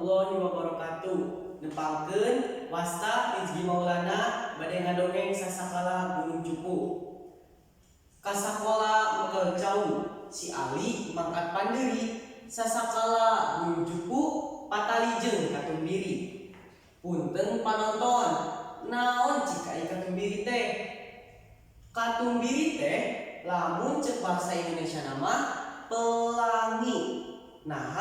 warahmatullahi wabarakatuh. Nepangkeun wasta Rizky Maulana bade ngadongeng sasakala gunung cupu. Kasakola mekel cau si Ali mangkat panderi sasakala gunung cupu patalijeng katumbiri. Punten panonton, naon cika katumbiri teh? Katumbiri teh lamun cek bahasa Indonesia nama pelangi. Nah,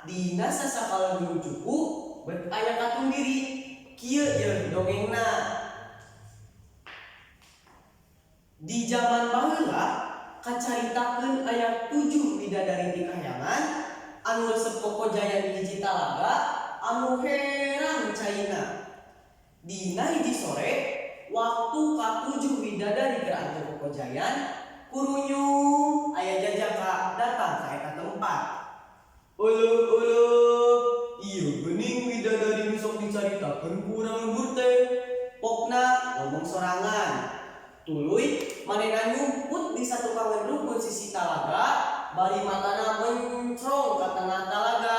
dina sasakala gunung cupu bet aya katumbiri. Kieu ye dongengna. Di zaman baheula kacaritakeun aya 7 bidadari di kahyangan anu resep Kokojaya di hiji talaga anu herang caina. Dina hiji sore waktu ka-7 bidadari keur anteu Kokojayan kurunyung aya jajaka datang ka eta tempat. Euleuk ieu geuning bidadari nu sok dicaritakeun ku urang lembur teh. Pokna ngomong sorangan. Tuluy manehna nyumput di satukangan rukun sisi talaga, bari matana mencrong ka tengah talaga.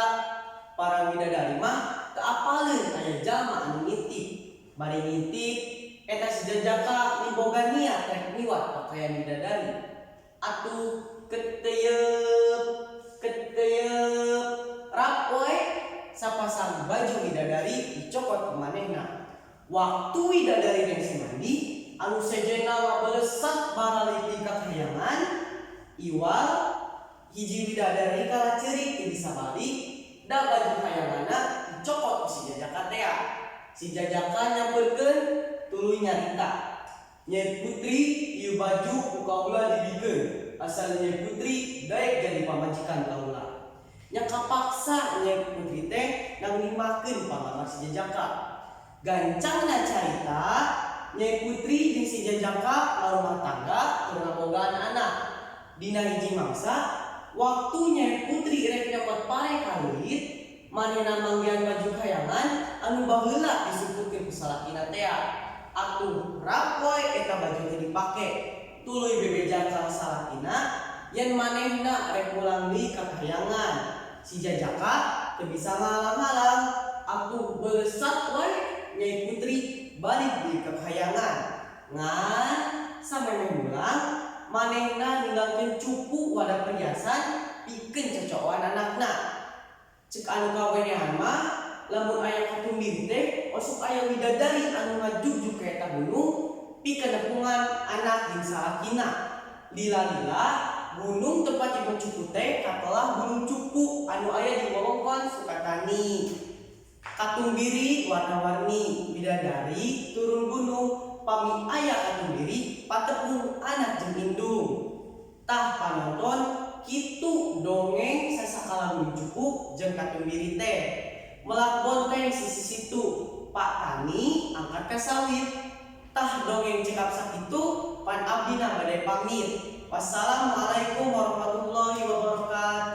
Para bidadari mah teu apaleun aya jalma anu ngintip. Bari ngintip eta si jajaka miboga niat rek niwat pakaian bidadari. Atuh keteuyeub rap we sapasang baju bidadari dicokot ke manehna. Waktu bidadari rengse mandi anu sejena ngabeulesat baraliti ka kahyangan, iwal hiji bidadari kala ceurik teu bisa balik, da baju kahyanganna dicokot ku si jajaka tea. Si jajaka nyampeurkeun tuluy nyarita. Nyai Putri ieu baju ku kaula dibikeun, asal Nyai Putri daek jadi pamajikan kaula. Nya kapaksa Nyai Putri teh nangnimakeun palamar si jajaka. Gancangna carita Nyai Putri jeung si jajaka larumah tangga keur ngabogaan anak. Dina hiji mangsa waktu Nyai Putri rek nyokot pare ka leuwit, manehna manggihan baju kayangan anu baheula disuputkeun ku salakina tea. Atuh rap we eta baju teh dipake. Tuluy bebejan ka salakina yen manehna rek pulang deui ka kahyangan. Si jajaka teu bisa ngalang-alang. Atuh beulesat we Nyai Putri balik deui ka kahyangan. Ngan samemeh mulang manehna ninggalkeun cupu wadah perhiasan pikeun cocokan anakna. Cek anu kawenehan mah lamun aya katumbiri teh osok aya widadari anu ngajujuk ka eta gunung pikeun nepungan anak jeung salakina. Lila-lila gunung tempat ibu cupu teh katelah gunung cupu anu aya di wewengkon Sukatani. Katumbiri warna-warni bidadari turun gunung pami aya katumbiri patepung anak jeung indung. Tah panonton kitu dongeng sasakala gunung cupu jeung katumbiri teh. Melak bonteng sisi situ Pak Tani angkat ka sawit. Tah dongeng cekap sakitu pan abdina bade pamit. Wassalamualaikum warahmatullahi wabarakatuh.